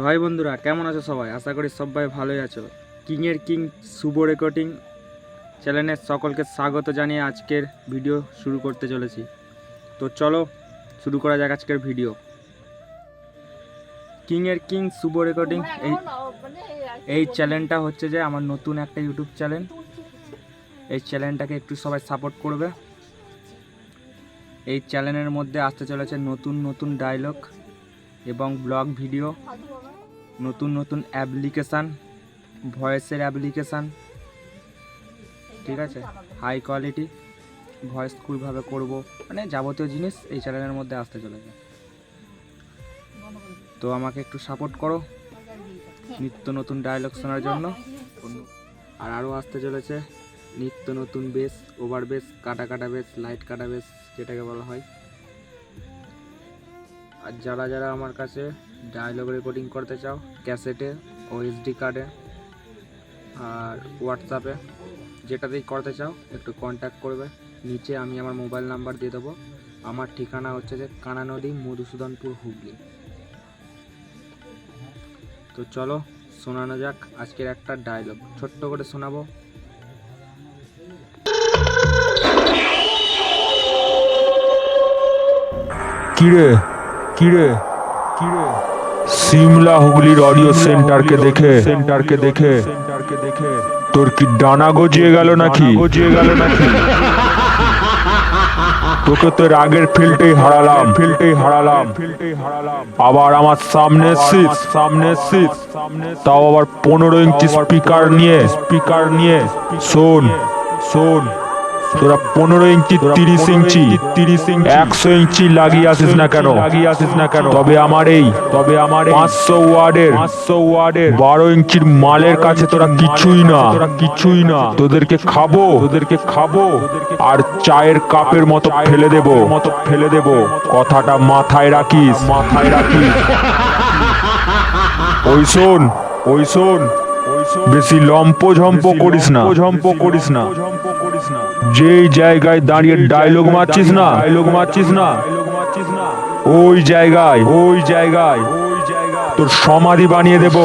ভাই বন্ধুরা কেমন আছো সবাই? আশা করি সবাই ভালোই আছো। কিংয়ের কিং শুভ রেকর্ডিং চ্যানেলের সকলকে স্বাগত জানিয়ে আজকের ভিডিও শুরু করতে চলেছি। তো চলো শুরু করা যাক আজকের ভিডিও। কিংয়ের কিং শুভ রেকর্ডিং এই চ্যানেলটা হচ্ছে যে আমার নতুন একটা ইউটিউব চ্যানেল। এই চ্যানেলটাকে একটু সবাই সাপোর্ট করবে। এই চ্যানেলের মধ্যে আসতে চলেছে নতুন নতুন ডায়লগ এবং ব্লগ ভিডিও, নতুন নতুন অ্যাপ্লিকেশান, ভয়েসের অ্যাপ্লিকেশান, ঠিক আছে, হাই কোয়ালিটি ভয়েস খুবভাবে করব, মানে যাবতীয় জিনিস এই চ্যানেলের মধ্যে আসতে চলেছে। তো আমাকে একটু সাপোর্ট করো নিত্য নতুন ডায়লগ শোনার জন্য। আর আরও আসতে চলেছে নিত্য নতুন বেস, ওভার বেস, কাটা কাটা বেস, লাইট কাটা বেস যেটাকে বলা হয়। আর যারা যারা আমার কাছে ডায়লগ রেকর্ডিং করতে চাও ক্যাসেটে ও এসডি কার্ডে আর হোয়াটসঅ্যাপে যেটাতেই করতে চাও একটু কন্ট্যাক্ট করবে। নিচে আমি আমার মোবাইল নাম্বার দিয়ে দেবো। আমার ঠিকানা হচ্ছে যে কানা নদী, মধুসূদনপুর, হুগলি। তো চলো শোনানো যাক আজকের একটা ডায়লগ, ছোট্ট করে শোনাবো। কিরে কিরে কিরে সিমলা হুগলির অডিও সেন্টারকে দেখে তোর কি ডানা গজিয়ে গেল নাকি? তোকে তো রাগের ফিল্টেই হারালাম আবার আমার সামনে এসছিস, তাও আবার 15 ইঞ্চি স্পিকার নিয়ে। শোন তোরা 15 ইঞ্চি 30 ইঞ্চি 100 ইঞ্চি লাগিয়ে আসিস না কেন? তবে আমার 500 ওয়ার্ডের 12 ইঞ্চির মালের কাছে তোরা কিছুই না। তোদেরকে খাবো আর চায়ের কাপের মতো ফেলে দেব। কথাটা মাথায় রাখিস। ওই শোন বেশি লম্পঝম্প করিস না। যেই জায়গায় দাঁড়িয়ে ডায়লগ মারছিস না ওই জায়গায় তোর সমাধি বানিয়ে দেব।